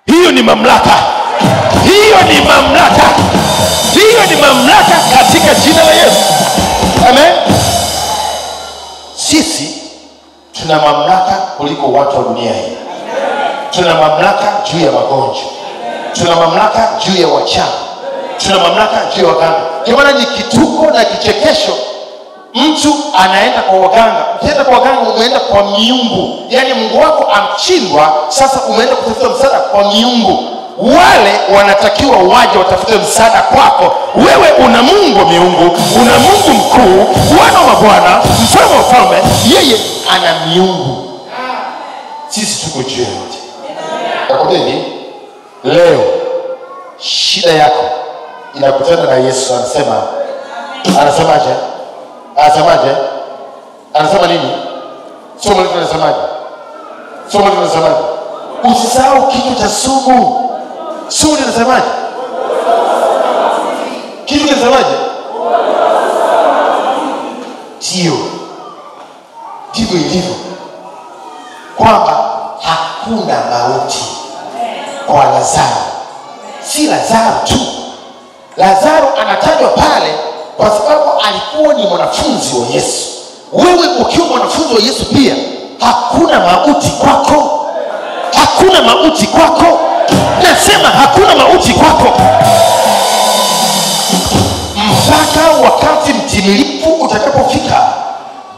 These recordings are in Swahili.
Hiyo ni mamlaka. Hiyo ni mamlaka. Hiyo ni mamlaka katika jina la Yesu. Amen. Sisi tuna mamlaka kuliko watu wa dunia hii. Tuna mamlaka juu ya magonjwa. Tuna mamlaka juu ya wachawi. Tuna mamlaka juu ya waganga. Kwa maana ni kituko na kichekesho mtu anaenda kwa waganga. Ukienda kwa waganga umeenda kwa miungu. Yaani Mungu wako amchindwa, sasa umeenda kutafuta msaada kwa miungu. Wale wanatakiwa waje watafute msaada kwako. Wewe una Mungu wa miungu, una Mungu mkuu, Bwana wa Bwana, Mfalme wa falme. Yeye ana miungu. Sisi tuko juu yote. Nakwambia hivi, leo shida yako inakutana na Yesu. Anasemaje? Anasema nini? Somo letu linasemaje? Usisahau kitu cha sumu. Sumu linasemaje? Kitu kinasemaje? Ndivyo ilivyo kwamba hakuna mauti kwa Lazaro. Si Lazaro tu. Lazaro anatajwa pale kwa sababu alikuwa ni mwanafunzi wa Yesu. Wewe ukiwa mwanafunzi wa Yesu pia, hakuna mauti kwako. Hakuna mauti kwako. Nasema hakuna mauti kwako. Mpaka wakati mtimilifu utakapofika,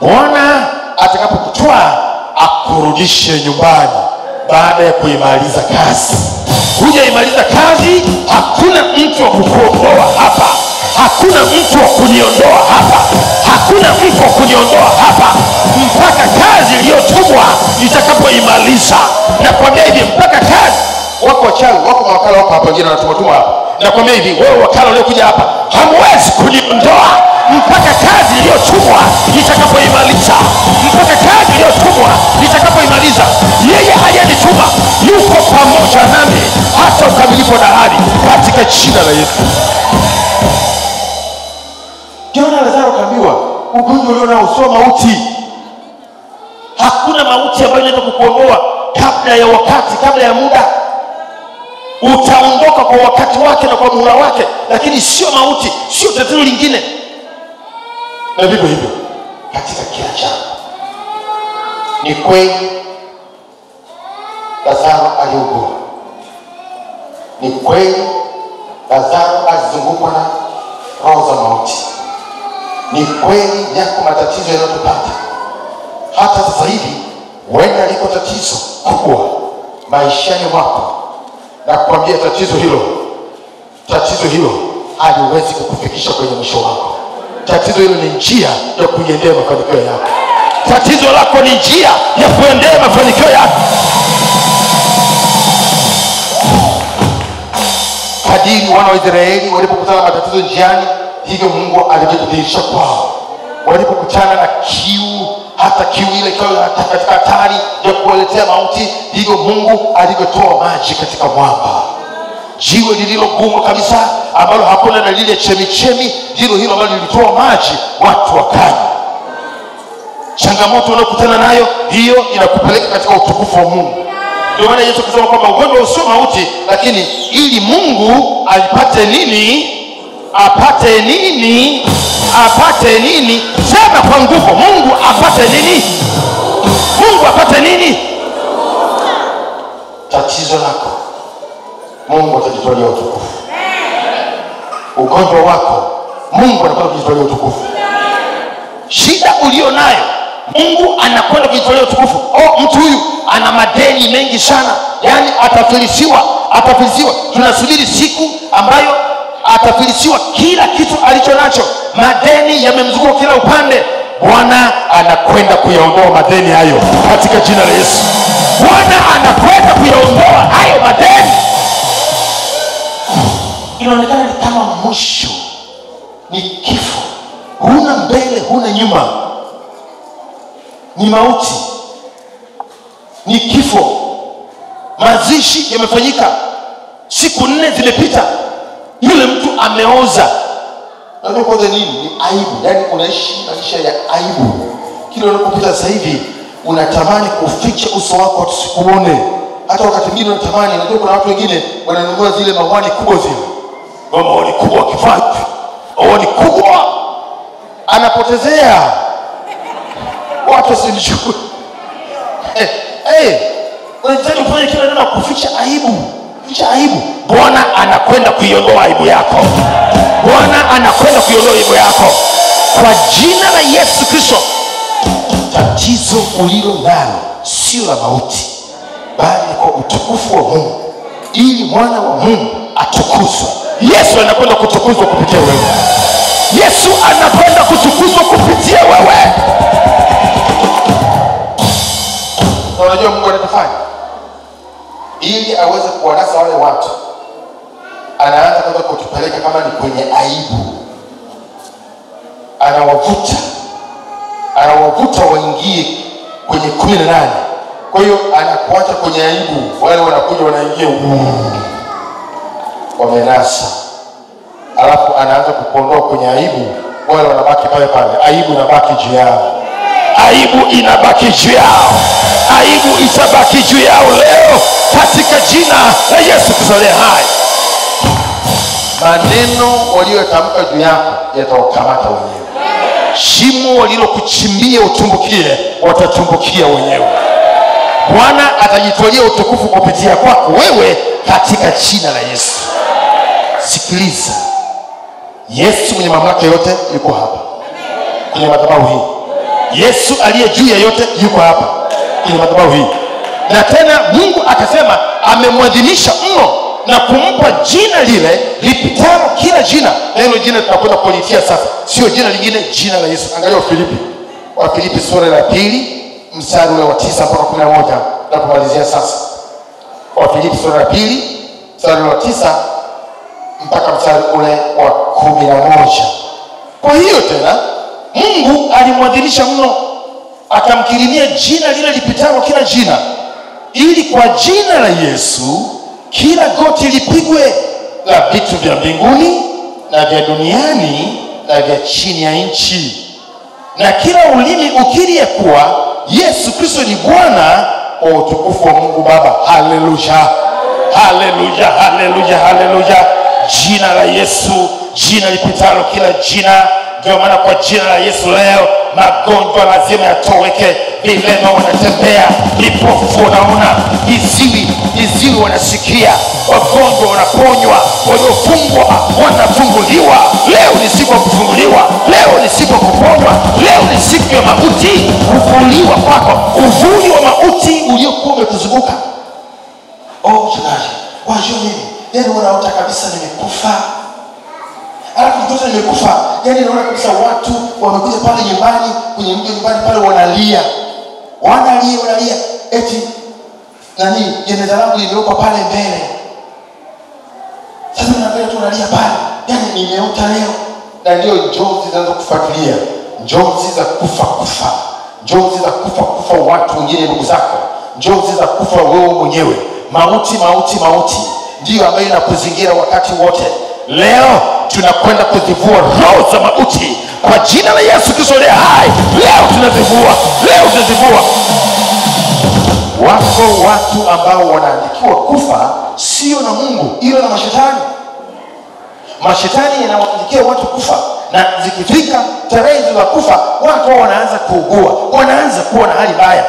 Bwana atakapokutoa akurudishe nyumbani baada ya kuimaliza kazi. Hujaimaliza kazi, hakuna mtu wa kukuondoa hapa. Hakuna mtu wa kuniondoa hapa. Hakuna mtu wa kuniondoa hapa mpaka kazi iliyotumwa nitakapoimaliza. Nakwambia hivi, mpaka kazi. Wako wachawi, wako mawakala wako hapa, wengine wanatuma hapa. Nakwambia hivi, wewe wakala uliokuja hapa, hamwezi kuniondoa mpaka kazi iliyotumwa nitakapoimaliza. Mpaka kazi iliyotumwa nitakapoimaliza. Yeye hayanituma, yuko pamoja nami hata ukamilifu wa dahari, katika jina la Yesu. Kiona Lazaro kaambiwa, ugonjwa ulionao sio mauti. Hakuna mauti ambayo inaweza kukuondoa kabla ya wakati, kabla ya muda. Utaondoka kwa wakati wake na kwa muda wake, lakini sio mauti, sio tatizo lingine. Na vivyo hivyo katika kila jambo. Ni kweli Lazaro aliugua. Ni kweli Lazaro alizungukwa na roho za mauti. Ni kweli yako matatizo yanayotupata. Hata sasa hivi huenda liko tatizo kubwa maishani mwako, na kuambia tatizo hilo haliwezi kukufikisha kwenye mwisho wako. Tatizo hilo ni njia ya kuendea mafanikio yako. Tatizo lako ni njia ya kuendea mafanikio yako. Kadiri wana wa Israeli walipokutana na matatizo njiani, hivyo Mungu alijidhihirisha kwao. Walipokutana na kiu, hata kiu ile ikawa katika hatari ya kuwaletea mauti, hivyo Mungu alivyotoa maji katika mwamba. Jiwe lililo gumu kabisa ambalo hakuna dalili ya chemichemi, hilo ambalo lilitoa maji, watu wakanywa. Changamoto unayokutana nayo, hiyo inakupeleka katika utukufu wa Mungu. Ndio maana Yesu akasema kwamba ugonjwa sio mauti, lakini ili Mungu apate nini? Apate nini? Apate nini? Sema kwa nguvu, Mungu apate nini? Mungu apate nini? Tatizo lako Mungu atajitolea utukufu. Ugonjwa wako Mungu anakwenda kujitolea utukufu. Shida ulio nayo Mungu anakwenda kujitolea utukufu. Mtu huyu ana madeni mengi sana, yani atafilisiwa. Tunasubiri siku ambayo atafilisiwa kila kitu alicho nacho. Madeni yamemzunguka kila upande. Bwana anakwenda kuyaondoa madeni hayo katika jina la Yesu. Bwana anakwenda kuyaondoa hayo madeni. Inaonekana ni kama mwisho, ni kifo. Huna mbele, huna nyuma. Ni mauti, ni kifo. Mazishi yamefanyika, siku 4 zimepita, yule mtu ameoza. Unajua kwanza nini? Ni aibu. Yaani unaishi maisha ya aibu. Kila unapopita sasa hivi unatamani kuficha uso wako tusikuone. hata wakati mwingine unatamani, unajua kuna watu wengine wananunua zile mawani kubwa zile. Mawani kubwa kifatu. Mawani kubwa. Anapotezea. Watu wasimchukue. Unahitaji kufanya kila neno kuficha aibu. Ficha aibu. Bwana anakwenda kuiondoa aibu yako. Bwana anakwenda kuiondoa aibu yako. Kwa jina la Yesu Kristo. Tatizo ulilo nalo sio la mauti, bali kwa utukufu wa Mungu, ili mwana wa Mungu atukuzwe. Yesu anakwenda kutukuzwa kupitia wewe. Yesu anakwenda kutukuzwa kupitia wewe. Na unajua Mungu anatafanya ili aweze kuwanasa wale watu. Anaanza kwanza kutupeleka kama ni kwenye aibu. Anawavuta waingie kwenye 18. Kwa hiyo anakuacha kwenye aibu. Wale wanakuja wanaingia wamenasa. Alafu anaanza kukuondoa kwenye aibu. Wale wanabaki pale pale. Aibu inabaki juu yao. Aibu inabaki juu yao. Aibu itabaki juu yao leo katika jina la Yesu Kristo hai. Maneno waliotamka juu yako yatawakamata wenyewe. Shimo walilokuchimbia utumbukie, watatumbukia wenyewe. Bwana atajitolea utukufu kupitia kwako wewe katika jina la Yesu. Sikiliza. Yesu mwenye mamlaka yote yuko hapa. Kwenye madhabahu hii. Yesu aliye juu ya yote yuko hapa. Kwenye madhabahu hii. Na tena Mungu akasema amemwadhimisha mno na kumpa jina lile lipitalo kila jina. Neno jina tunakwenda kulitia sasa. Sio jina lingine, jina la Yesu. Angalia Wafilipi sura ya 2 mstari ule wa 9 mpaka 11 na kumalizia sasa. Wafilipi sura ya 2 mstari wa 9 mpaka mstari ule wa 11. Kwa hiyo tena Mungu alimwadhimisha mno akamkirimia jina lile lipitalo kila jina, ili kwa jina la Yesu kila goti lipigwe, la vitu vya mbinguni na vya duniani na vya chini ya nchi, na kila ulimi ukiri ya kuwa Yesu Kristo ni Bwana, kwa utukufu wa Mungu Baba. Haleluya, haleluya, haleluya, haleluya. Jina la Yesu, jina lipitalo kila jina. Ndio maana kwa jina la Yesu leo magonjwa lazima yatoweke. Vilema wanatembea, vipofu wanaona, viziwi wanasikia, wagonjwa wanaponywa, waliofungwa wanafunguliwa. Leo ni siku ya kufunguliwa, leo ni siku ya kuponywa, leo ni siku ya mauti kuvuliwa kwako, uvuli wa mauti uliokuwa umekuzunguka. Mchungaji, kwa hiyo mimi yani unaota kabisa nimekufa. Alafu mtoto nimekufa, yani naona kabisa watu wamekuja pale nyumbani, kwenye mji nyumbani pale wanalia. Eti jeneza langu limewekwa pale mbele. Sasa unaangalia tu unalia pale. Yani nimeota leo. Na ndio njozi zinaanza kufuatilia. Njozi za kufa. Njozi za kufa watu wengine, ndugu zako. Njozi za kufa wewe mwenyewe. Mauti ndio ambayo inakuzingira wakati wote. Leo tunakwenda kuzivua roho za mauti kwa jina la Yesu Kristo hai. Leo tunazivua. Wako watu ambao wanaandikiwa kufa sio na Mungu, ila na mashetani. Mashetani yanawaandikia watu kufa, na zikifika tarehe za kufa watu wanaanza kuugua, wanaanza kuwa na hali mbaya.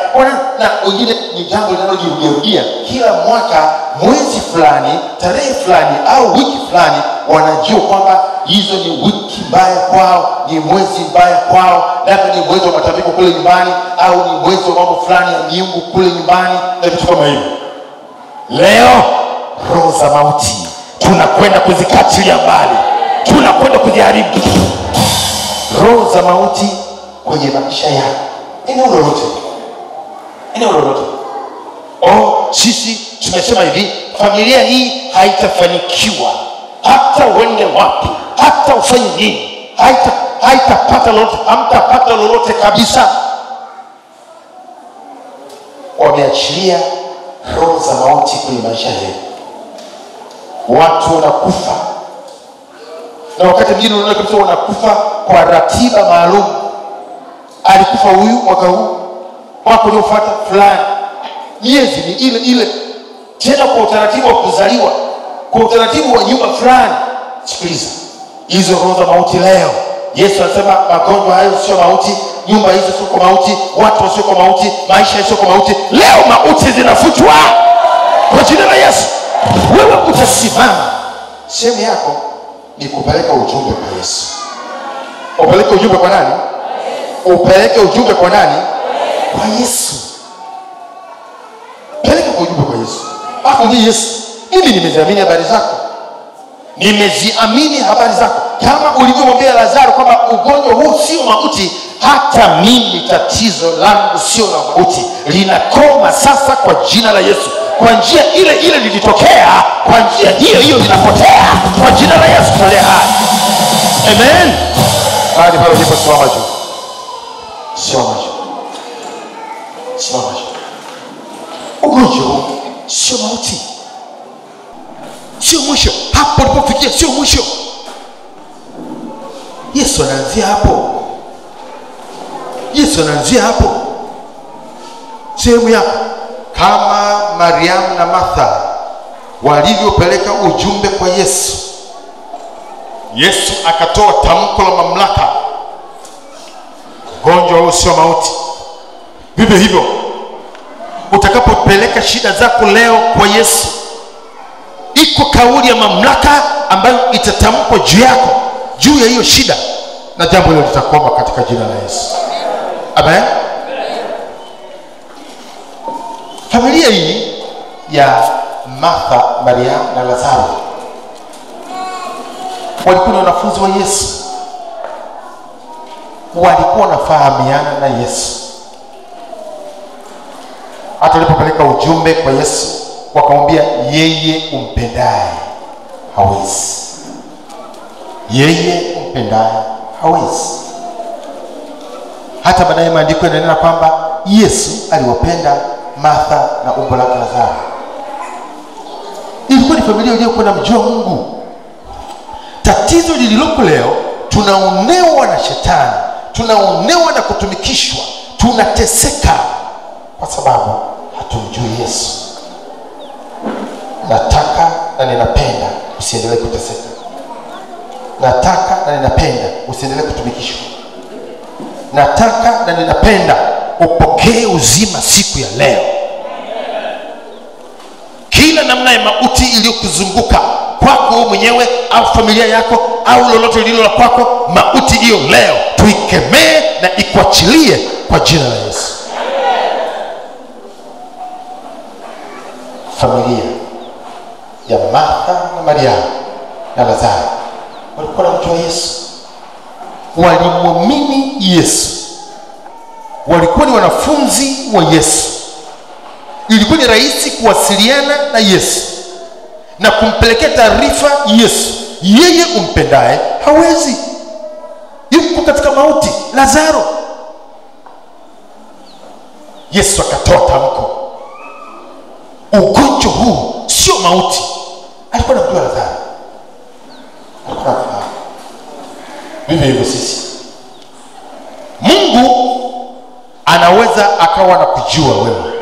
Na wengine ni jambo linalojirudia kila mwaka, mwezi fulani, tarehe fulani au wiki fulani, wanajua kwamba hizo ni wiki mbaya kwao, ni mwezi mbaya kwao, labda ni mwezi wa matambiko kule nyumbani, au ni mwezi wa mambo fulani ya miungu kule nyumbani na vitu kama hivyo. Leo roho za mauti tunakwenda kuzikatilia mbali, tunakwenda kuziharibu. Roho za mauti kwenye maisha yako, eneo lolote. Sisi tumesema hivi, familia hii haitafanikiwa hata uende wapi, hata ufanye nini, haitapata lolote, hamtapata lolote kabisa. Wameachilia roho za mauti kwenye maisha yao. Watu wanakufa, na wakati mwingine unaona kabisa wanakufa kwa ratiba maalum. Alikufa huyu mwaka huu, mwaka uliofuata fulani, miezi ni ile. tena kwa utaratibu wa kuzaliwa, kwa utaratibu wa nyumba fulani. Sikiliza, hizo roho za mauti leo, Yesu anasema magonjwa hayo sio mauti, nyumba hizo sio kwa mauti, watu sio kwa mauti, maisha sio kwa mauti. Leo mauti zinafutwa kwa jina la Yesu. Wewe utasimama, sehemu yako ni kupeleka ujumbe kwa Yesu. Upeleke ujumbe kwa nani? Upeleke ujumbe kwa nani? Kwa Yesu. Peleka ujumbe kwa Yesu. Akwambie Yesu, mimi nimeziamini habari zako, nimeziamini habari zako. Kama ulivyomwambia Lazaro kwamba ugonjwa huu sio mauti, hata mimi tatizo langu sio la mauti, linakoma sasa kwa jina la Yesu. Kwa njia ile ile lilitokea, kwa njia hiyo hiyo linapotea kwa jina la Yesu. Tolea hai. Amen. Hadi pale ndipo simama juu. Simama juu. Simama juu. Ugonjwa sio mauti, sio mwisho. Hapo ulipofikia sio mwisho. Yesu anaanzia hapo. Yesu anaanzia hapo. Sehemu yako kama Mariamu na Martha walivyopeleka ujumbe kwa Yesu, Yesu akatoa tamko la mamlaka, ugonjwa huu sio mauti. Vivyo hivyo utakapopeleka shida zako leo kwa Yesu, iko kauli ya mamlaka ambayo itatamkwa juu yako, juu ya hiyo shida, na jambo hilo litakoma katika jina la Yesu. Amen. Familia hii ya Martha, Maria na Lazaro walikuwa ni wanafunzi wa Yesu. Walikuwa wanafahamiana na Yesu. Hata walipopeleka ujumbe kwa Yesu, wakamwambia yeye umpendaye hawezi. Yeye umpendaye hawezi. Hata baadaye maandiko yananena kwamba Yesu aliwapenda Martha na umbo lake Lazaro. Ilikuwa ni familia iliyokuwa na mjua Mungu. Tatizo lililoko leo, tunaonewa na shetani, tunaonewa na kutumikishwa, tunateseka kwa sababu hatumjui Yesu. Nataka na ninapenda usiendelee kuteseka. Nataka na ninapenda usiendelee kutumikishwa. Nataka na ninapenda upokee uzima siku ya leo. Kila namna ya mauti iliyokuzunguka, kwako wewe mwenyewe au familia yako au lolote lililo la kwako, mauti hiyo leo tuikemee na ikuachilie kwa jina la Yesu. Familia ya Martha na Maria na Lazaro walikuwa wanamjua Yesu, walimwamini Yesu, walikuwa ni wanafunzi wa Yesu. Ilikuwa ni rahisi kuwasiliana na Yesu na kumpelekea taarifa Yesu, yeye umpendaye hawezi, yuko katika mauti. Lazaro. Yesu akatoa tamko, ugonjwa huu sio mauti. Alikuwa anamjua Lazaro, alikuwa anafahamu. Vivyo hivyo sisi, Mungu anaweza akawa na kujua wewe.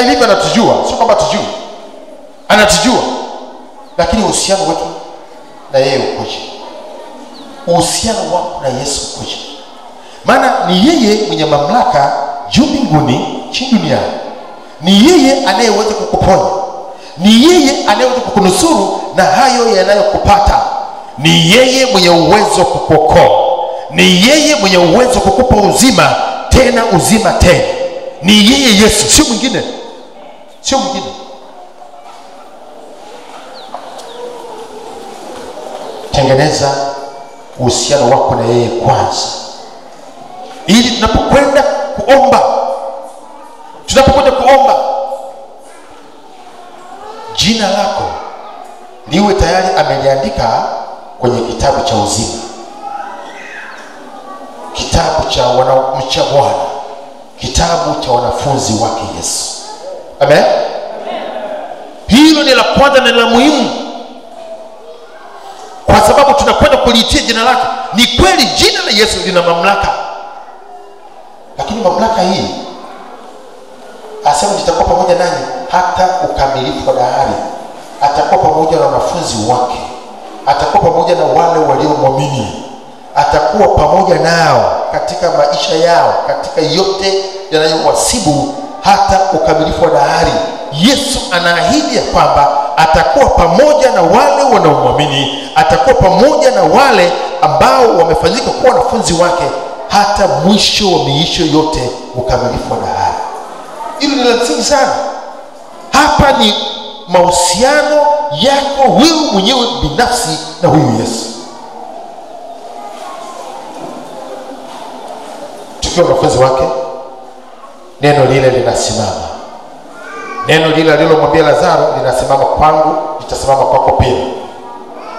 Ndivyo anatujua, sio kwamba tujui. Anatujua, lakini uhusiano wetu na yeye ukoje? Uhusiano wako na Yesu ukoje? Maana ni yeye mwenye mamlaka juu mbinguni, chini duniani. Ni yeye anayeweza kukuponya. Ni yeye anayeweza kukunusuru na hayo yanayokupata. Ni yeye mwenye uwezo kukuokoa. Ni yeye mwenye uwezo kukupa uzima, tena uzima tena. Ni yeye Yesu, sio mwingine. Sio mwingine. Tengeneza uhusiano wako na yeye kwanza, ili tunapokwenda kuomba, jina lako liwe tayari ameliandika kwenye kitabu cha uzima, kitabu cha wanaomcha Bwana, kitabu cha wanafunzi wake Yesu. Amen. Hilo ni la kwanza na la muhimu, kwa sababu tunakwenda kuliitia jina lake. Ni kweli jina la Yesu lina mamlaka, lakini mamlaka hii Asema nitakuwa pamoja nanyi hata ukamilifu wa dahari. Atakuwa pamoja na wanafunzi wake, atakuwa pamoja na wale waliomwamini, atakuwa pamoja nao katika maisha yao, katika yote yanayowasibu hata ukamilifu wa dahari. Yesu anaahidi ya kwamba atakuwa pamoja na wale wanaomwamini, atakuwa pamoja na wale ambao wamefanyika kuwa wanafunzi wake hata mwisho wa miisho yote, ukamilifu wa dahari. Hilo ni la msingi sana. Hapa ni mahusiano yako wewe mwenyewe binafsi na huyu Yesu. Tukiwa wanafunzi wake, neno lile linasimama. Neno lile alilomwambia Lazaro linasimama kwangu, litasimama kwako pia.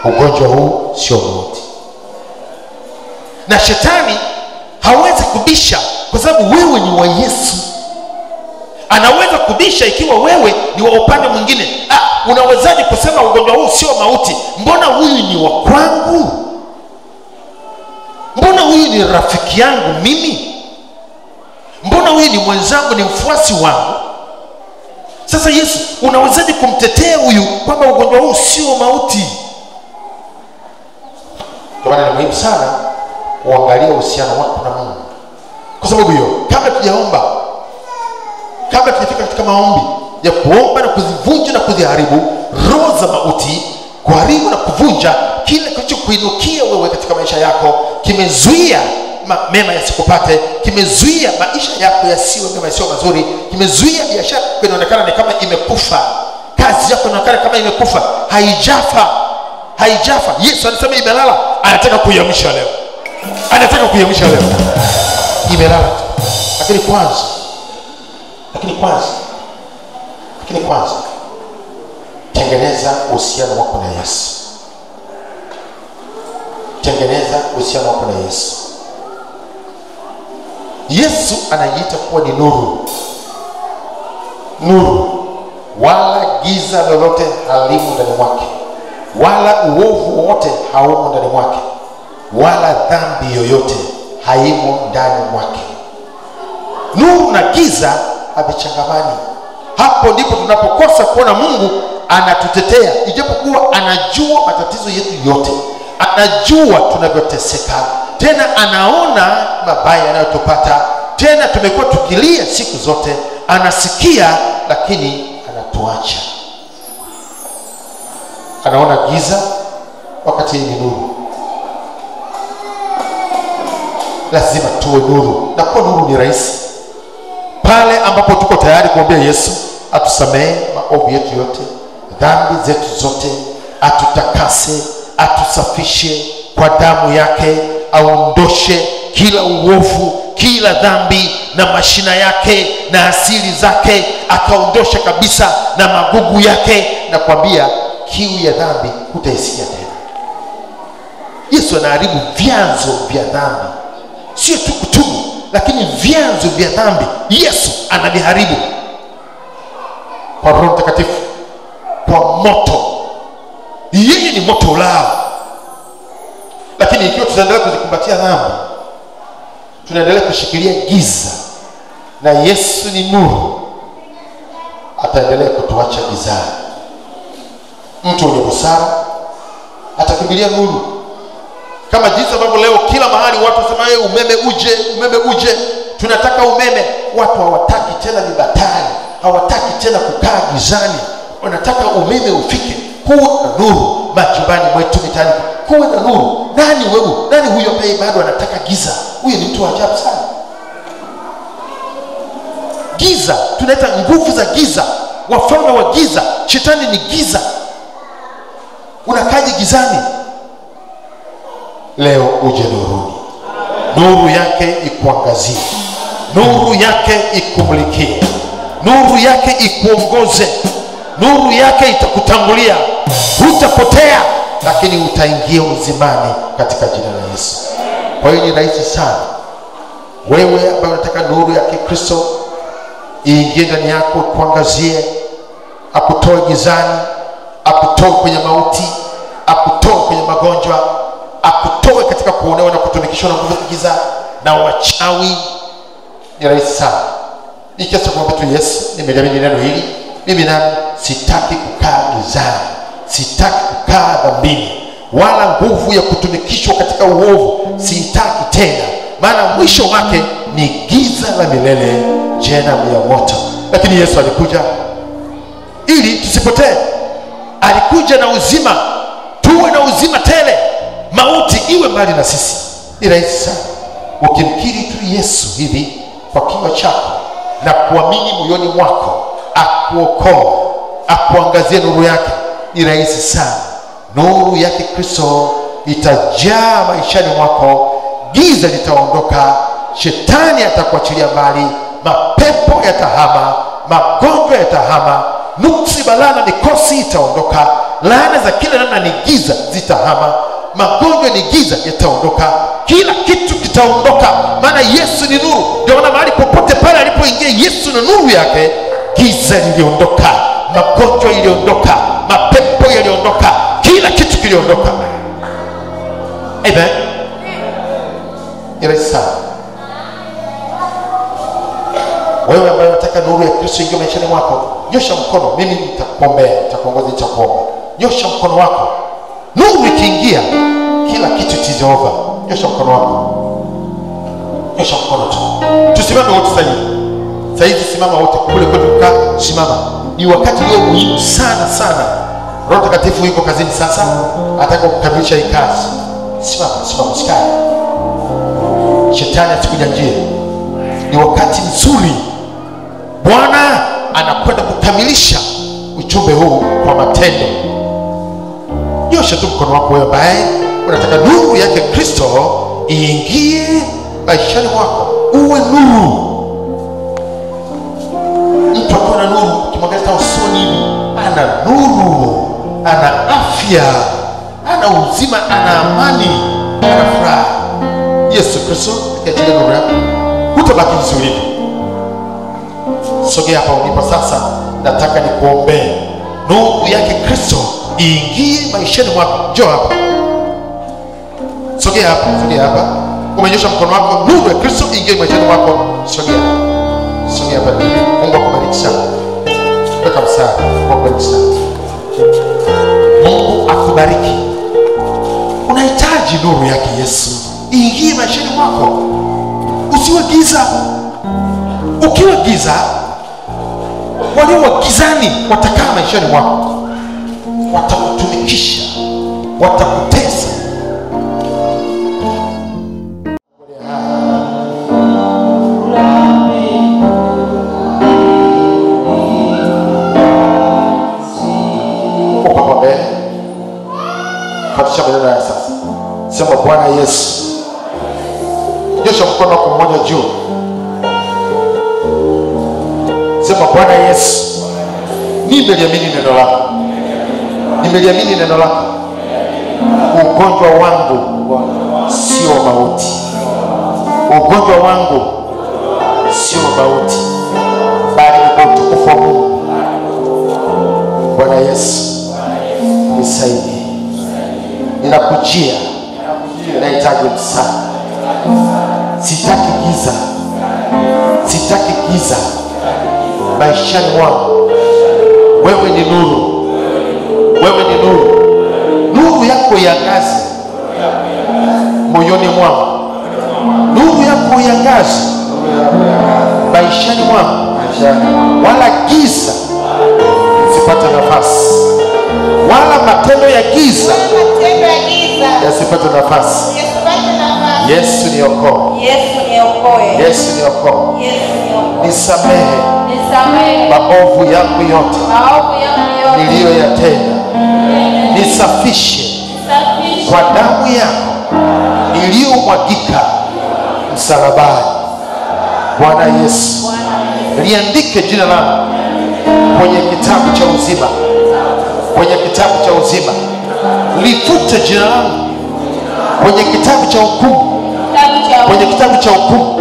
Ugonjwa huu sio mauti. Na shetani hawezi kubisha kwa sababu wewe ni wa Yesu. Anaweza kubisha ikiwa wewe ni wa upande mwingine. Unawezaje kusema ugonjwa huu sio mauti? Mbona huyu ni wa kwangu? Mbona huyu ni rafiki yangu mimi? Mbona huyu ni mwenzangu, ni mfuasi wangu? Sasa Yesu, unawezaje kumtetea huyu kwamba ugonjwa huu sio mauti? Kwa maana ni muhimu sana uangalie uhusiano wako na Mungu. Kwa sababu hiyo, kabla tujaomba, kabla tujafika katika maombi ya kuomba na kuzivunja na kuziharibu roho za mauti, kuharibu na kuvunja kile kilichokuinukia wewe katika maisha yako, kimezuia mema yasikupate, kimezuia maisha yako yasiwe mema, yasiwe mazuri, kimezuia biashara inaonekana ni kama imekufa, kazi yako inaonekana kama imekufa, haijafa. Yesu anasema imelala, anataka kuiamsha leo. Anataka kuiamsha leo. Imelala tu. Lakini kwanza tengeneza uhusiano wako na Yesu. Tengeneza uhusiano wako na Yesu. Yesu anajiita kuwa ni nuru. Nuru, wala giza lolote halimo ndani mwake, wala uovu wote haumo ndani mwake, wala dhambi yoyote haimo ndani mwake. Nuru na giza havichangamani. Hapo ndipo tunapokosa kuona Mungu anatutetea, ijapokuwa anajua matatizo yetu yote, anajua tunavyoteseka, tena anaona mabaya yanayotupata, tena tumekuwa tukilia siku zote, anasikia, lakini anatuacha. Anaona giza wakati ni nuru. Lazima tuwe nuru, na kuwa nuru ni rahisi pale ambapo tuko tayari kumwambia Yesu atusamehe maovu yetu yote, dhambi zetu zote, atutakase, atusafishe kwa damu yake, aondoshe kila uovu, kila dhambi na mashina yake na asili zake, akaondosha kabisa na magugu yake, na kuambia kiu ya dhambi hutaisikia tena. Yesu anaharibu vyanzo vya dhambi, sio tu kutubu, lakini vyanzo vya dhambi Yesu anaviharibu kwa Roho Mtakatifu, kwa moto. Yeye ni moto ulao. Lakini ikiwa tutaendelea kuzikumbatia dhambi, tunaendelea kushikilia giza, na Yesu ni nuru, ataendelea kutuacha gizani. Mtu mwenye busara atakimbilia nuru. Kama jinsi ambavyo leo kila mahali watu wasema umeme uje, tunataka umeme. Watu hawataki tena vibatari, hawataki tena kukaa gizani, wanataka umeme ufike. Kuwe na nuru majumbani mwetu, mitaani, kuwe na nuru. Nani huyo ambaye bado anataka giza? Huyo ni mtu wa ajabu sana. Giza, tunaita nguvu za giza, wafalme wa giza. Shetani ni giza. Unakaje gizani? Leo uje nuruni. Nuru yake ikuangazie, nuru yake ikumulikie, nuru yake ikuongoze, nuru yake itakutangulia. Hutapotea, lakini utaingia uzimani katika jina la Yesu. Kwa hiyo ni rahisi sana wewe ambaye unataka nuru ya Kristo iingie ndani yako, kuangazie, akutoe gizani, akutoe kwenye mauti, akutoe kwenye magonjwa, akutoe katika kuonewa na kutumikishwa na nguvu za giza na wachawi. Ni rahisi sana. Nikiacha kumwambia tu Yesu, nimeliamini neno hili, mimi nami sitaki kukaa gizani, sitaki kukaa dhambini, wala nguvu ya kutumikishwa katika uovu sitaki tena, maana mwisho wake ni giza la milele, jehanamu ya moto. Lakini Yesu alikuja ili tusipotee. Alikuja na uzima, tuwe na uzima tele, mauti iwe mbali na sisi. Ni rahisi sana ukimkiri tu Yesu hivi kwa kinywa chako na kuamini moyoni mwako, akuokoe, akuangazie nuru yake. Ni rahisi sana. Nuru yake Kristo itajaa maishani mwako, giza litaondoka, shetani atakuachilia mbali, mapepo yatahama, magonjwa yatahama, nuksi, balaa na mikosi itaondoka, laana za kila namna ni giza zitahama, magonjwa ni giza yataondoka, kila kitu kitaondoka, maana Yesu ni nuru. Ndio maana mahali popote pale alipoingia Yesu na nuru yake, giza liliondoka, magonjwa iliondoka, mapepo yaliondoka, kila kitu kiliondoka. Amen. Ni sana. Wewe ambaye unataka nuru ya Kristo ingie maishani mwako, nyosha mkono, mimi nitakuombea, nitakuongoza, nitakuomba. Nyosha mkono wako. Nuru ikiingia, kila kitu is over. Nyosha mkono wako. Nyosha mkono tu. Tusimame wote sasa hivi. Sasa hivi simama wote, kule kwetu mkaa, simama. Ni wakati leo muhimu sana sana. Roho Mtakatifu yuko kazini sasa, ataka kukamilisha hii kazi. Simama, simama, usikae. Shetani asikujanjie. Ni wakati mzuri. Bwana anakwenda kukamilisha ujumbe huu kwa matendo. Nyosha tu mkono wako wewe ambaye unataka nuru yake Kristo iingie maishani mwako, uwe nuru. Mtu akiwa na nuru, ukimwangalia usoni, ana nuru, ana afya, ana uzima, ana amani, ana furaha. Yesu Kristo akiachilia nuru yako, utabaki vizuri. Sogea hapa ulipo sasa, nataka nikuombee nuru yake Kristo iingie maishani mwako. Njoo hapa. Sogea hapa, sogea hapa. Umenyosha mkono wako, nuru ya Kristo iingie maishani mwako. Sogea. Sogea hapa. Mungu akubariki sana. Weka msaada. Mungu akubariki sana. Mungu akubariki. Unahitaji nuru yake Yesu iingie maishani mwako. Usiwe giza. Ukiwa giza, walio wa gizani watakaa maishani mwako, watakutumikisha, watakutesa. Upapa mbele, fatisha maneno ya sasa. Sema Bwana Yesu. Nyosha mkono wako mmoja juu. Sema Bwana Yesu, nimeliamini neno lako. Nimeliamini neno lako. Ugonjwa wangu sio mauti. Ugonjwa wangu sio mauti, bali ni utukufu wa Mungu. Bwana Yesu, nisaidie. Ninakujia, nahitaji msaada. Sitaki giza. Sitaki giza maishani mwangu. Wewe ni nuru. Wewe ni nuru. Nuru yako iangaze moyoni mwangu. Nuru yako iangaze maishani mwangu. Wala giza sipate nafasi. Wala matendo ya giza yasipate nafasi. Yesu niokoe. Yesu niokoe. Nisamehe maovu yangu yote niliyoyatenda. Nisafishe kwa damu yako iliyomwagika msalabani. Bwana Yesu, liandike jina langu kwenye kitabu cha uzima. Kwenye kitabu cha uzima. Lifute jina langu kwenye kitabu cha hukumu. Kwenye kitabu cha hukumu.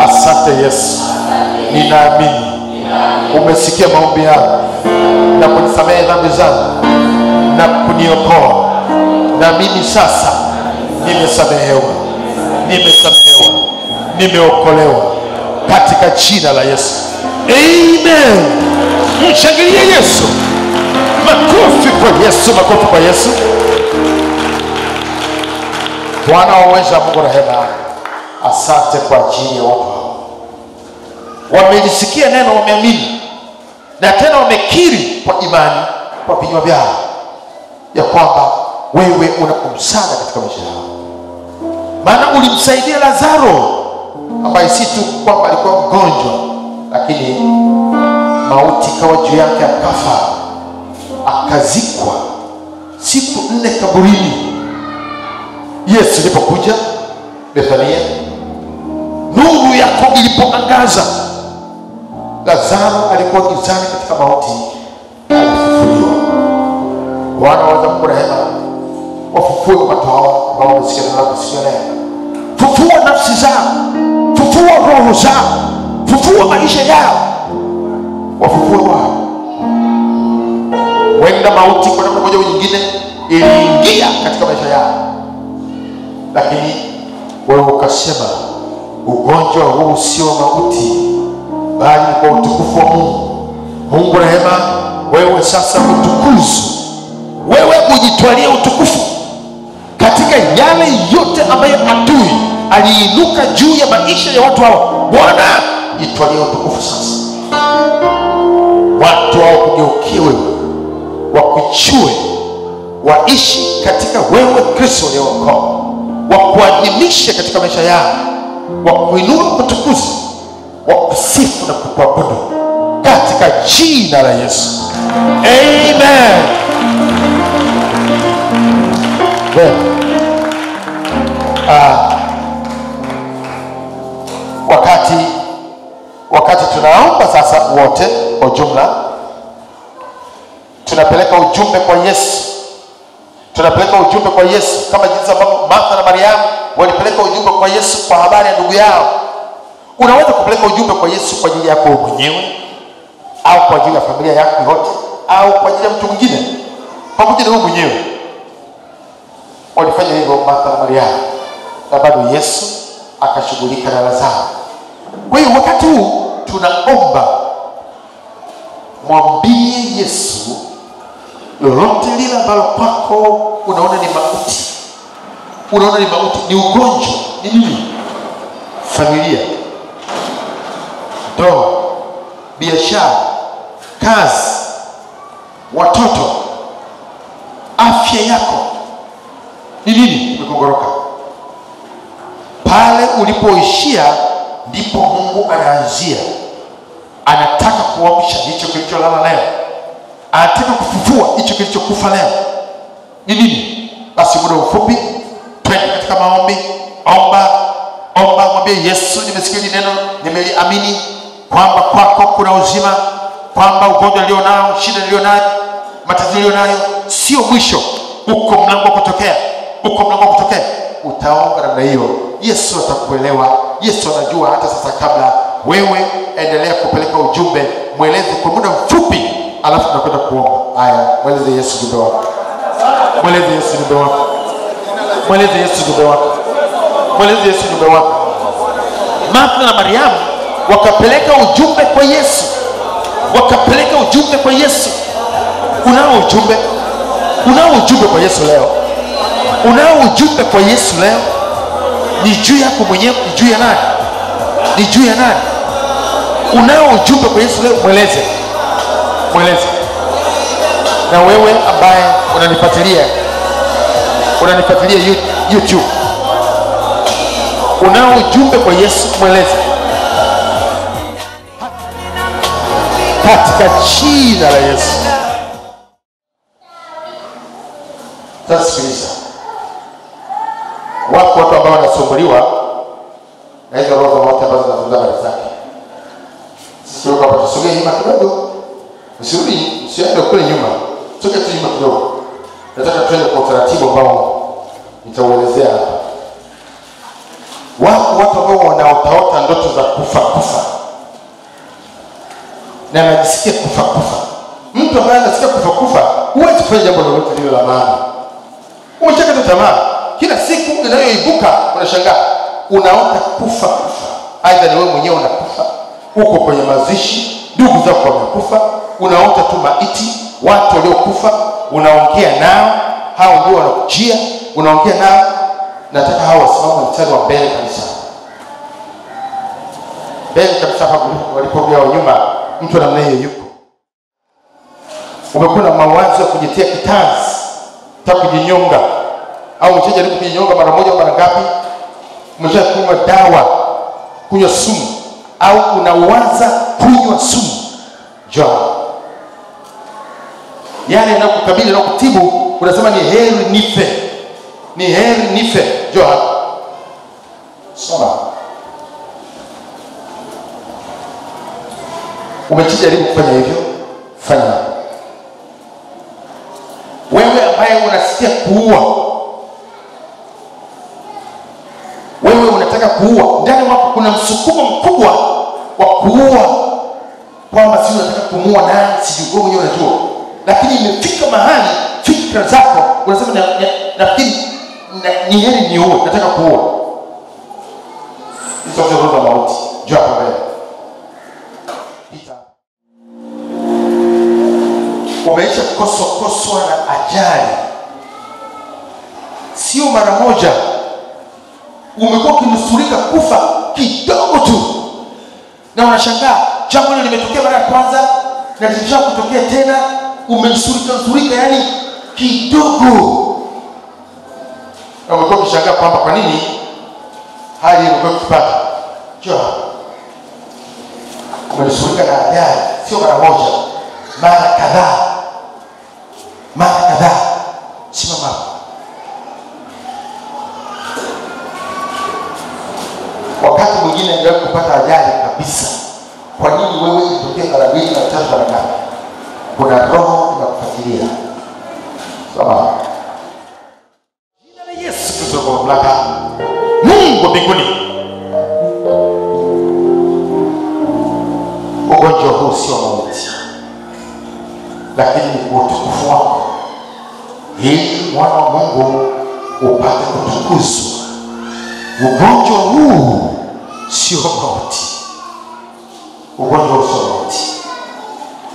Asante Yesu. Ninaamini umesikia maombi yangu na kunisamehe dhambi zangu na kuniokoa, na mimi sasa nimesamehewa, nimeokolewa katika jina la Yesu. Amen. Mshangilie Yesu. Makofi kwa Yesu, makofi kwa Yesu. Bwana waweza, Mungu rehema, asante kwa ajili ya watu hao. Wamelisikia neno, wameamini, na tena wamekiri kwa imani kwa vinywa vyao ya kwamba wewe una msaada katika maisha yao. Maana ulimsaidia Lazaro ambaye si tu kwamba alikuwa mgonjwa, lakini mauti ikawa juu yake, akafa, akazikwa siku 4 kaburini. Yesu ilipokuja Bethania, nuru yako ilipoangaza, Lazaro alikuwa gizani katika mauti, alifufuliwa. Bwana waweza kurehema, wafufue watu hao ambao wamesikia neno lako siku ya leo. Fufua nafsi zao, fufua roho zao, fufua maisha yao, wafufue wao. Wenda mauti kwa namna moja au nyingine iliingia katika maisha yao, lakini wewe ukasema ugonjwa huu sio mauti, bali kwa utukufu wa Mungu. Mungu rehema, wewe sasa utukuzwe, wewe ujitwalie utukufu katika yale yote ambayo adui aliinuka juu ya maisha ya watu hao. Bwana, jitwalie utukufu sasa. Watu hao kugeukie wewe, wakuchue, waishi katika wewe Kristo aliyeokoa, wakuadhimishe katika maisha yao, wakuinua, kutukuza, wakusifu na kukuabudu katika jina la Yesu. Amen. Wakati tunaomba sasa wote kwa jumla, tunapeleka ujumbe kwa Yesu. Tunapeleka ujumbe kwa Yesu kama jinsi ambavyo Martha na Mariamu walipeleka ujumbe kwa Yesu kwa habari ya ndugu yao. Unaweza kupeleka ujumbe kwa Yesu kwa ajili yako mwenyewe, au kwa ajili ya familia yako yote, au kwa ajili ya mtu mwingine pamoja na wewe mwenyewe. Walifanya hivyo Martha na Mariamu, na bado Yesu akashughulika na Lazaro. Kwa hiyo wakati huu tunaomba, mwambie Yesu lolote lile ambalo kwako unaona ni mauti, unaona ni mauti, ni ugonjwa, ni nini? Familia, ndoa, biashara, kazi, watoto, afya yako, ni nini umekongoroka? Pale ulipoishia ndipo Mungu anaanzia. Anataka kuamsha hicho kilicholala leo, anataka kufufua hicho kilichokufa leo. Ni nini? Basi muda mfupi twende katika maombi. Omba, mwambie Yesu, nimesikia hili neno, nimeliamini kwamba kwako kuna uzima, kwamba ugonjwa nilionao, shida nilionayo, matatizo nilionayo sio mwisho, uko mlango wa kutokea, uko mlango wa kutokea. Utaomba namna hiyo, Yesu atakuelewa. Yesu anajua hata sasa. Kabla wewe endelea kupeleka ujumbe, mweleze kwa muda mfupi, alafu tunakwenda kuomba. Haya, mweleze Yesu ujumbe wako. Mweleze Yesu ujumbe wako. Mweleze Yesu ujumbe wako. Mweleze Yesu ujumbe wako. Martha na Mariamu wakapeleka ujumbe kwa Yesu. Wakapeleka ujumbe kwa Yesu. Unao ujumbe? Unao ujumbe kwa Yesu leo? Unao ujumbe kwa Yesu leo? Ni juu yako mwenyewe, ni juu ya nani? Ni juu ya nani? Unao ujumbe kwa Yesu leo? Mweleze. Mweleze. Na wewe ambaye unanifuatilia YouTube, unao ujumbe kwa Yesu? Mweleze katika jina la Yesu. Sasa sikiliza, watu ambao wanasumbuliwa na hizo roho zote ambazo zinazungumza habari zake, sio kama tusogee nyuma kidogo, usiende kule nyuma, tuke tu nyuma kidogo. Nataka tuende kwa utaratibu ambao nitauelezea hapa. Watu ambao wanaotaota ndoto za kufa na anajisikia kufa. Mtu ambaye anasikia kufa, huwezi kufanya jambo lolote lile la maana. Umecheka tamaa. Kila siku inayoibuka unashangaa, unaota kufa. Aidha ni wewe mwenyewe unakufa, uko kwenye mazishi, ndugu zako wamekufa, unaota tu maiti, watu waliokufa, unaongea nao, hao ndio wanakujia, unaongea nao. Nataka hao wasimame mstari wa mbele kabisa. Mbele kabisa hapo walipogea nyuma, mtu namna hiyo yuko. Umekuwa na mawazo ya kujitia kitanzi, taka kujinyonga, au umejaribu kujinyonga mara moja au mara ngapi? Umeshakunywa dawa, kunywa sumu, au unawaza kunywa sumu. Njoo. Yale yanayokukabili na kutibu, unasema ni heri nife. Ni heri nife. Njoo hapa. Soma. Umejaribu kufanya hivyo? Fanya. Wewe ambaye unasikia kuua, wewe unataka kuua, ndani wako kuna msukumo mkubwa wa kuua, kwamba si unataka kumuua nani, sijui wewe mwenyewe unajua, lakini imefika mahali fikra zako unasema nafikiri ni heri niue, nataka kuua. Hizo ndio roho za mauti. Njoo hapa mbele. Umeisha koswa na ajali, sio mara moja. Umekuwa kinusurika kufa kidogo tu, na unashangaa jambo hilo limetokea mara ya kwanza na lisha kutokea tena. Umenusurika yani kidogo, na umekuwa ukishangaa kwamba kwa nini hali imekuwa ikipata. Njoo. Umenusurika na ajali sio mara moja, mara kadhaa. Simama. Wakati mwingine ndio kupata ajali kabisa. Kwa nini wewe utokee mara 2 na 3 mara ngapi? Kuna roho inakufuatilia. Sawa. Jina la Yesu Kristo kwa mamlaka Mungu mbinguni. Ugonjwa huu sio mauti, lakini ni utukufu wako, ili mwana wa Mungu upate kutukuzwa. Ugonjwa huu sio mauti. Ugonjwa huu sio mauti.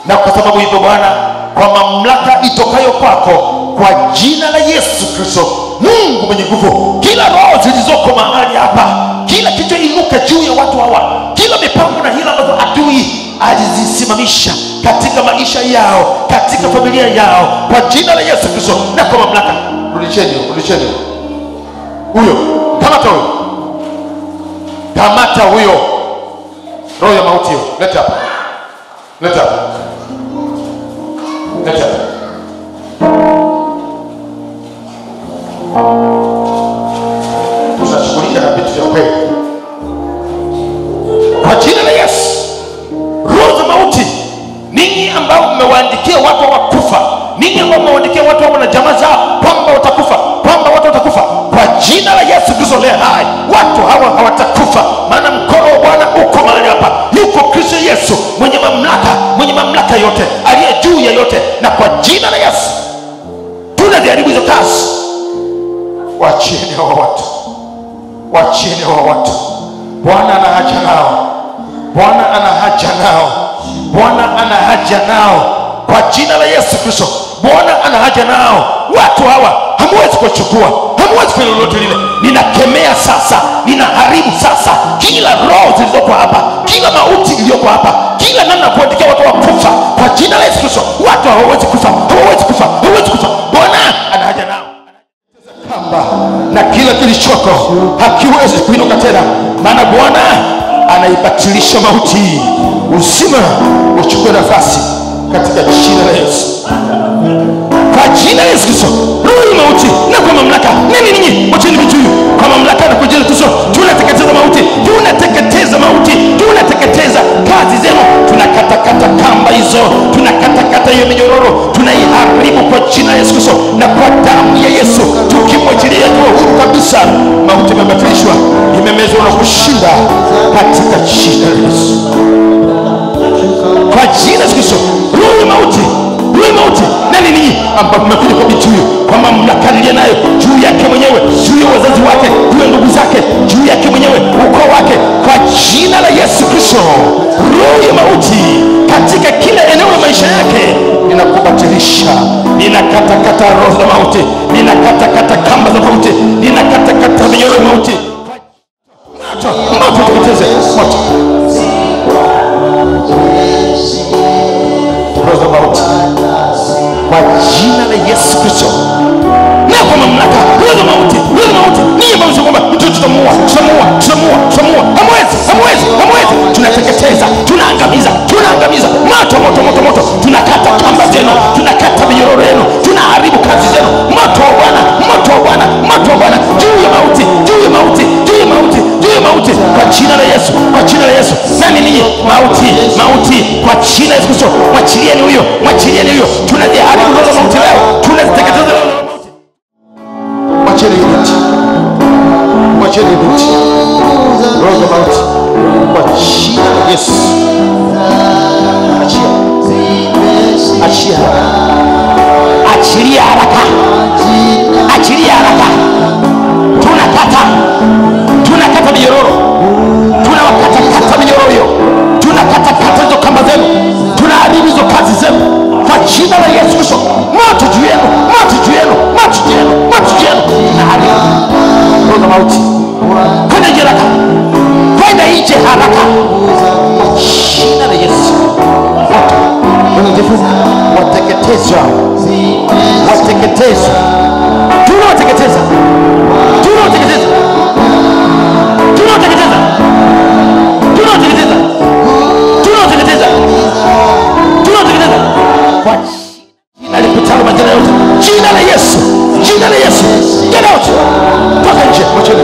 Na kwa sababu hivyo Bwana, kwa mamlaka itokayo kwako, kwa jina la Yesu Kristo, Mungu mwenye nguvu, kila roho zilizoko mahali hapa, kila kitu inuka juu ya watu hawa, kila mipango na hila ambazo adui alizisimamisha katika maisha yao, katika familia yao, kwa jina la Yesu Kristo na kwa mamlaka. Rudisheni huyo, kamata huyo roho ya mauti hiyo. Leta hapa. Tunashughulika na vitu vya kweli kwa jina la Yesu. Roho za mauti, ninyi ambao mmewaandikia watu wa kufa, ninyi ambao mmewaandikia watu na jamaa zao kwamba watakufa, kwa jina la Yesu Kristo leo hai, watu hawa hawatakufa, maana mkono wa Bwana uko mahali hapa. Yuko Kristo Yesu mwenye mamlaka yote, aliye juu ya yote, na kwa jina la Yesu tunajaribu hizo kazi. Wachieni hao watu. Bwana ana haja nao kwa jina la Yesu Kristo. Bwana ana haja nao. Watu hawa hamwezi kuchukua, hamwezi kufanya lolote lile. Ninakemea sasa, ninaharibu sasa kila roho zilizoko hapa, kila mauti iliyoko hapa, kila namna kuandikia watu wa kufa kwa jina la Yesu Kristo. Watu hawawezi kufa. Bwana ana haja nao. Kamba na kila kilichoko hakiwezi kuinuka tena, maana Bwana anaibatilisha mauti. Uzima uchukue nafasi katika jina la Yesu. Kwa jina la Yesu Kristo, roho ya mauti na kwa mamlaka, ninyi wacheni vitu kwa mamlaka na kwa jina la Yesu. Tunateketeza mauti, tunateketeza kazi zenu, tunakatakata kamba hizo, tunakatakata hiyo minyororo, tunaiharibu kwa jina la Yesu Kristo na kwa damu ya Yesu, tukimwachilia kwa huru kabisa. Mauti imebatilishwa, imemezwa na kushinda katika jina la Yesu. Kwa jina la Yesu Kristo, roho ya mauti na nini ambao mmekuja kwa bitu kwa mamlaka aliye nayo juu yake mwenyewe, juu ya wazazi wake, juu ya ndugu zake, juu yake mwenyewe, ukoo wake, kwa jina la Yesu Kristo, roho ya mauti katika kila eneo la maisha yake ninakubatilisha. Ninakatakata roho za mauti, ninakatakata kamba za mauti, ninakatakata minyororo ya mauti. Moto teketeze, moto. Roho za mauti kwa jina la Yesu Kristo, na kwa mamlaka roho za mauti, roho za mauti ni ambazo kwamba tutamuua. Hamwezi. Tunateketeza, tunaangamiza. Moto. Tunakata kamba zenu, tunakata minyororo yenu, tunaharibu kazi zenu. Moto wa Bwana juu ya mauti kwa jina la Yesu. Nani ninyi? Mauti kwa jina la Yesu Kristo, mwachilieni huyo. Tunajiharibu roho za mauti leo, tunaziteketeza roho za mauti. Mwachilieni roho za mauti kwa jina la Yesu. Achilia haraka. Tunakata minyororo, tunawakatakata minyororo hiyo, tunakatakata hizo kamba zenu, tunaharibu hizo kazi zenu kwa jina la Yesu Kristo. Moto juu yenu. Tunaharibu roho za mauti. Kwenda nje haraka, kwa jina la Yesu. Wateketezwa. Tunawateketeza. Kwa jina lipitalo majina yote, jina la Yesu. Get out. Toka nje, mwacheni.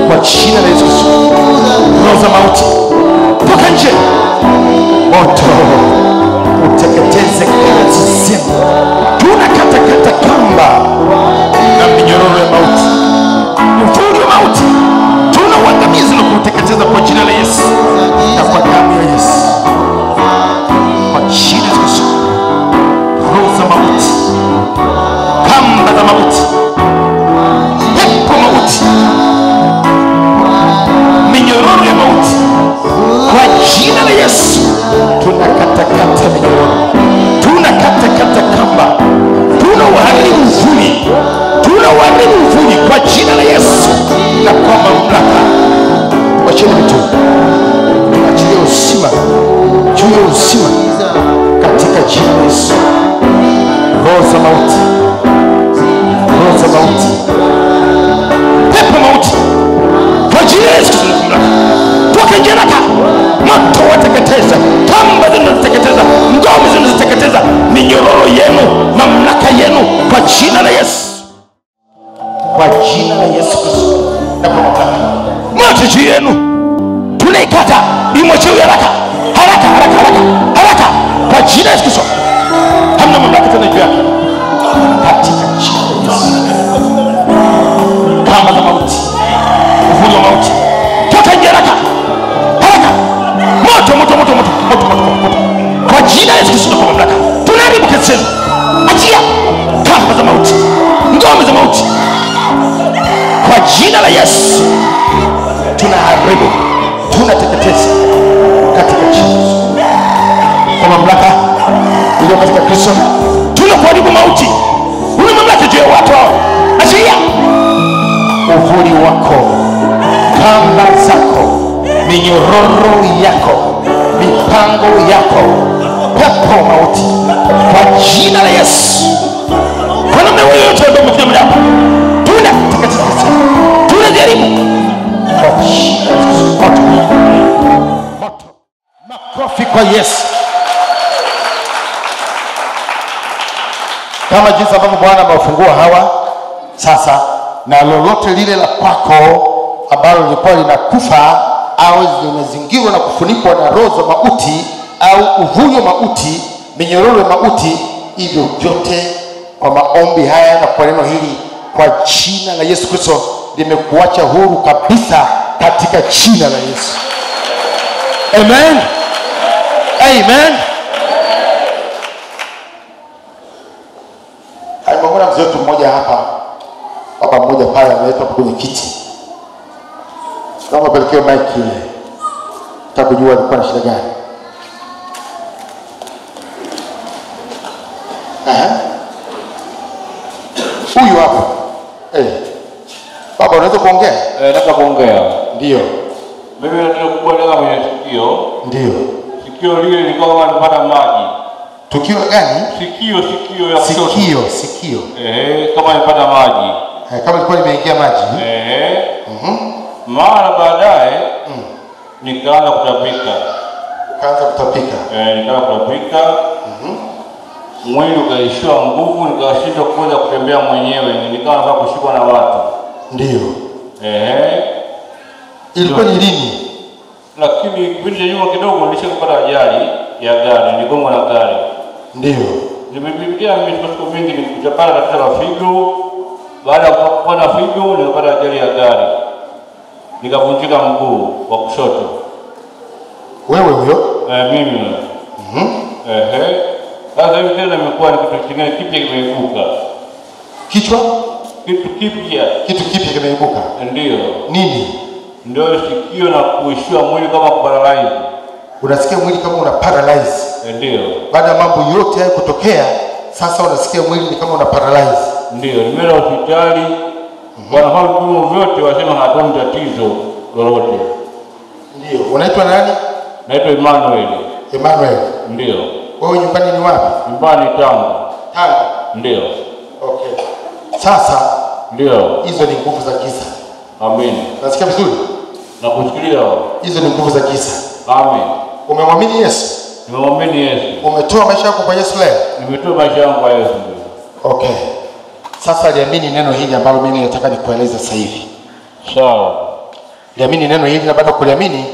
Kwa jina la Yesu. Roho za mauti, toka nje. Moto uteketeze kazi zenu. Tunakatakata kamba na minyororo ya mauti, uvuli wa mauti, tunauangamiza na kuuteketeza kwa jina la Yesu na kwa damu ya Yesu. Kwa jina la Yesu. Roho za mauti, kamba za mauti, pepo mauti, minyororo ya mauti, kwa jina la Yesu tunakatakata minyororo, tunakatakata kamba, tunauharibu uvuli kwa jina la Yesu na kwa mamlaka. Wacheni mtu achilie uzima juu ya uzima katika jina la Yesu. Roho za mauti, pepo mauti kwa jina la Yesu toka nje haraka. Moto wateketeza, kamba zinazoteketeza, ngome zinazoteketeza, minyororo yenu, mamlaka yenu kwa jina la Yesu. Kwa jina la Yesu Kristo na kwa mamlaka. Moto juu yenu tunaikata, imwachiwe haraka kwa jina la Yesu Kristo. Hamna mamlaka tena juu yake katika jina la Yesu. Kamba za mauti, uvuli wa mauti, toka nje haraka. Moto kwa jina la Yesu Kristo na kwa mamlaka. Tunaharibu kazi zenu. Achia kamba za mauti, ngome za mauti kwa jina la Yesu. Tunaharibu, tunateketeza katika jina kwa mamlaka iliyo katika Kristo. Tunakuharibu mauti, una mamlaka juu ya watu hao. Achia uvuli wako, kamba zako, minyororo yako, mipango yako, pepo mauti kwa jina la Yesu. Kwa namna yoyote ambayo umekuja mahali hapa, tunateketeza, tunajaribu kwa jina la Yesu. Moto. Makofi kwa Yesu. Kama jinsi ambavyo Bwana amewafungua hawa sasa, na lolote lile la kwako ambalo lilikuwa linakufa au limezingirwa na kufunikwa na roho za mauti au uvuli wa mauti, minyororo ya mauti, hivyo vyote kwa maombi haya na kwa neno hili kwa jina la Yesu Kristo limekuacha huru kabisa katika jina la Yesu. Amen. Alimwona mzee wetu mmoja hapa pale ameletwa kwenye kiti. Kama pelekeo mic ile. Utakujua alikuwa na shida gani. Huyu hapa. Baba unaweza kuongea? Nataka kuongea. Ndio. Mimi nataka kukueleza kwenye sikio. Ndio. Sikio lile lilikuwa kama linapata maji. Tukio gani? Sikio ya kushoto. Sikio. Kama linapata maji. Kama ilikuwa limeingia maji. Mara baadaye nikaanza kutapika. Nikaanza kutapika. Mwili ukaishiwa nguvu, nikashindwa kuweza kutembea mwenyewe, nikawa nataka kushikwa na watu. Ndio. Ilikuwa ni lini? Lakini kipindi cha nyuma kidogo nilishapata ajali ya gari, niligongwa na gari. Ndio. Nimepitia siku mingi nikapata tatizo la figo. Baada ya kupata figo nikapata ajali ya gari. Nikavunjika mguu wa kushoto. Wewe huyo? Mimi. Sasa hivi tena nimekuwa ni kitu kingine kipya kimeibuka. Kichwa? Kitu kipya kimeibuka. Ndio. Nini? Ndio sikio na kuishiwa mwili kama kuparalyze. Unasikia mwili kama una paralyze? Ndio. Baada ya mambo yote hayo kutokea, sasa unasikia mwili ni kama una paralyze. Ndio. Nimeenda hospitali. Wanafanya vipimo vyote wasema hatuna tatizo lolote. Ndio. Unaitwa nani? Naitwa Emmanuel. Ndio. Wewe nyumbani ni wapi? Nyumbani Tanga. Ndio. Okay. Sasa ndio. Hizo ni nguvu za giza. Amen. Nasikia vizuri? Nakusikia. Hizo ni nguvu za giza. Amen. Umemwamini Yesu? Nimemwamini Yesu. Umetoa maisha yako kwa Yesu leo? Nimetoa maisha yangu kwa Yesu. Okay. Sasa liamini neno hili ambalo mimi nataka nikueleze sasa hivi. Sawa. Liamini neno hili na baada kuliamini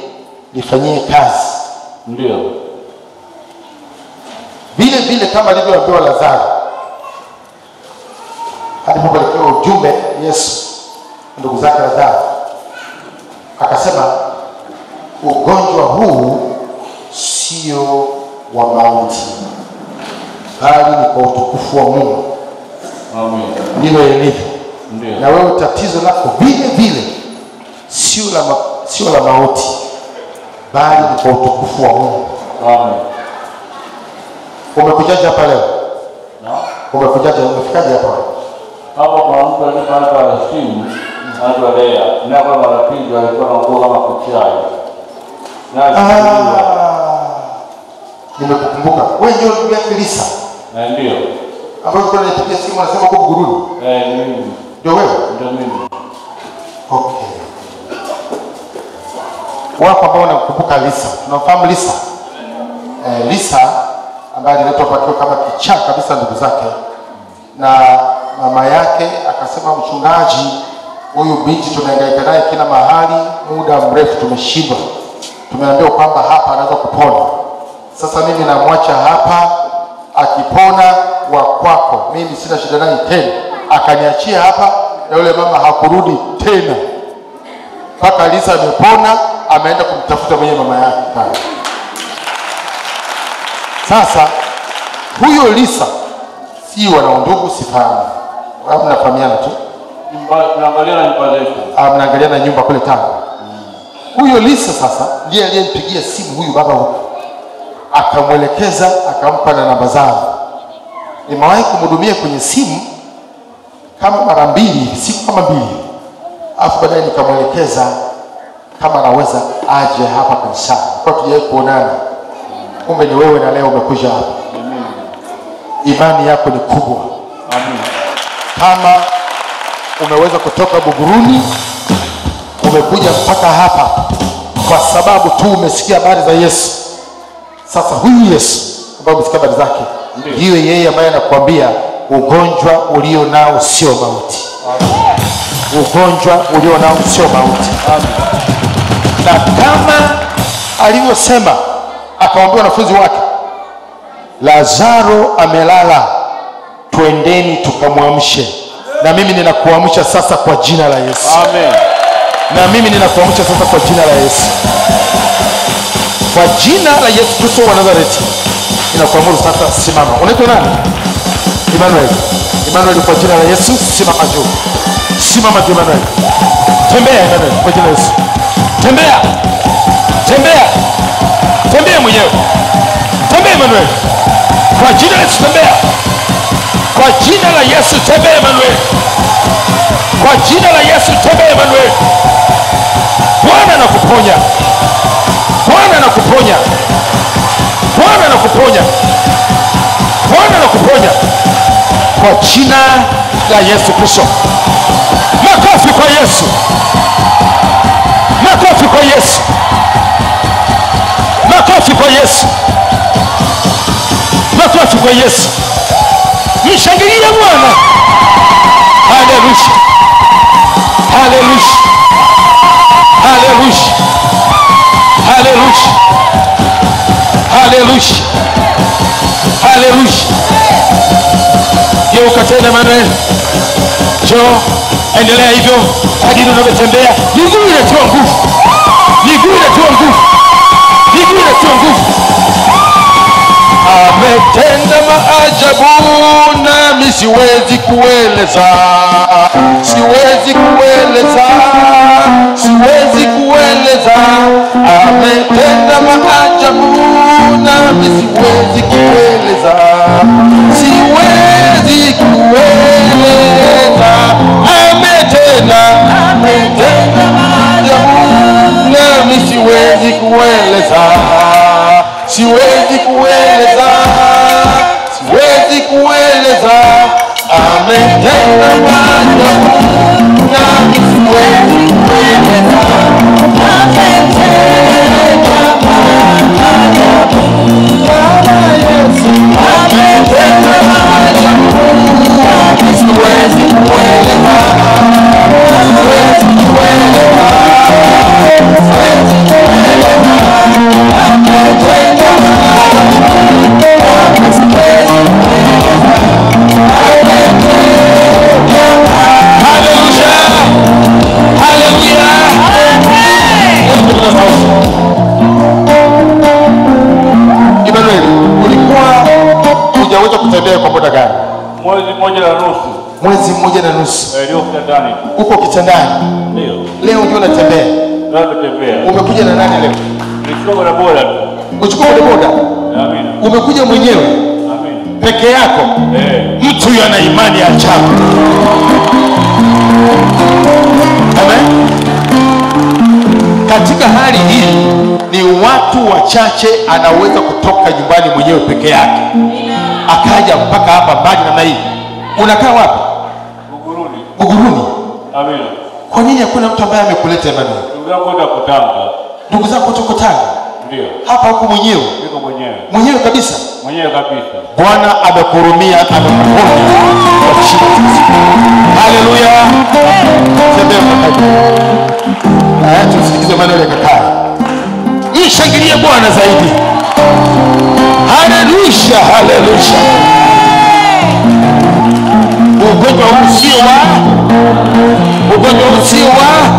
lifanyie kazi. Ndio. Vile kama alivyoambiwa Lazaro. Alipopelekea ujumbe Yesu ndugu zake Lazaro. Akasema ugonjwa huu sio wa mauti, bali ni kwa utukufu wa Mungu. Amen. Ndilo ilivyo. Ndio. Na wewe tatizo lako vile sio la mauti, bali ni kwa utukufu wa Mungu. Amen. Umekujaje hapa leo? Umefikaje hapa? Hapo kwa mtu alipanda simu, anaendelea. Na kwa marafiki alikuwa anakuwa kama kuchai. Nimekukumbuka. Wewe ndio ndugu yake Lisa? Ndio. Ambaye alikuwa ananipigia simu anasema kwa Buguruni? Mimi. Ndio wewe? Ndio mimi. Okay. Wako ambao wanakumbuka Lisa. Tunamfahamu Lisa? Lisa ambaye aliletwa kwa kama kichaa kabisa ndugu zake. Na mama yake akasema, mchungaji, huyu binti tunahangaika naye kila mahali, muda mrefu tumeshindwa. Tumeambiwa kwamba hapa anaweza kupona. Sasa mimi namwacha hapa, akipona wa kwako. Mimi sina shida naye tena. Akaniachia hapa na yule mama hakurudi tena. Mpaka Lisa amepona, ameenda kumtafuta mwenye mama yake pale. Sasa huyo Lisa si wana ndugu sifahamu. Hapo mnafahamiana tu. Tunaangalia na nyumba zetu. Mnaangalia na nyumba kule Tanga. Huyo Lisa sasa ndiye aliyempigia simu huyu baba huko. Akamwelekeza, akampa na namba zao. Nimewahi kumhudumia kwenye simu kama mara 2, siku kama 2. Alafu baadaye nikamwelekeza kama anaweza aje hapa kanisani. Kwa tuje kuonana. Kumbe ni wewe na leo umekuja hapa. Amen. Imani yako ni kubwa. Amen. Kama umeweza kutoka Buguruni umekuja mpaka hapa kwa sababu tu umesikia habari za Yesu. Sasa huyu Yesu ambaye umesikia habari zake ndiye yeye ambaye anakuambia ugonjwa ulio nao sio mauti. Amen. Ugonjwa ulio nao sio mauti. Amen. Na kama alivyosema akawaambia wanafunzi wake, Lazaro amelala, twendeni tukamwamshe. Na mimi ninakuamsha sasa kwa jina la Yesu. Amen. Na mimi ninakuamsha sasa kwa jina la Yesu. Kwa jina la Yesu Kristo wa Nazareti. Ninakuamuru sasa, simama. Unaitwa nani? Emmanuel. Emmanuel, kwa jina la Yesu simama juu. Simama tu Emmanuel. Tembea Emmanuel kwa jina la Yesu. Tembea. Tembea. Tembea mwenyewe. Tembea Emmanuel. Kwa jina la Yesu tembea. Kwa jina la Yesu tembea Emmanuel. Kwa jina la Yesu tembea Emmanuel. Bwana anakuponya. Bwana anakuponya. Bwana anakuponya. Bwana anakuponya. Kwa jina la Yesu Kristo. Makofi kwa Yesu. Makofi kwa Yesu. Makofi kwa Yesu. Makofi kwa Yesu. Mshangilie Bwana. Haleluya. Haleluya. Haleluya. Haleluya. Haleluya. Haleluya. Geuka tena Emmanuel. Njoo, endelea hivyo hadi unavyotembea. Miguu inatoa nguvu. Miguu inatoa nguvu. Miguu inatoa nguvu. Ametenda maajabu nami siwezi kueleza. Siwezi kueleza. Siwezi kueleza. Ametenda maajabu nami siwezi kueleza. Siwezi kueleza. Ametenda maajabu nami siwezi kueleza. Siwezi kueleza. Siwezi kueleza. Ametenda maajabu nami siwezi kueleza. Ametenda maajabu Bwana Yesu. Ametenda maajabu nami siwezi kueleza. Siwezi kueleza. Siwezi kueleza. Ametenda maajabu nami siwezi kueleza. Haleluya. Haleluya. Emmanuel, ulikuwa hujaweza kutembea kwa muda gani? Mwezi mmoja na nusu. Mwezi mmoja na nusu. Ndio kitandani. Uko kitandani? Ndio. Leo ndio unatembea? Ndio natembea. Umekuja na nani leo? Nilichukua bodaboda tu. Uchukua bodaboda? Amina. Umekuja mwenyewe? Amina. Peke yako? Mtu huyo ana imani ya ajabu. Amen. Katika hali hii ni watu wachache anaweza kutoka nyumbani mwenyewe peke yake akaja mpaka hapa mbali na hii. Unakaa wapi? Buguruni. Buguruni. Amina. Kwa nini hakuna mtu ambaye amekuleta Emmanuel? Ndugu yangu ndio kutanga. Ndugu zako kutoka Tanga? Ndio. Hapa huko mwenyewe? Niko mwenyewe. Mwenyewe kabisa? Mwenyewe kabisa. Bwana amekuhurumia, amekuponya. Haleluya. Tembea kwa tusikize Emmanuel akakaa. Mshangilie Bwana zaidi. Haleluya, haleluya. Ugonjwa usio wa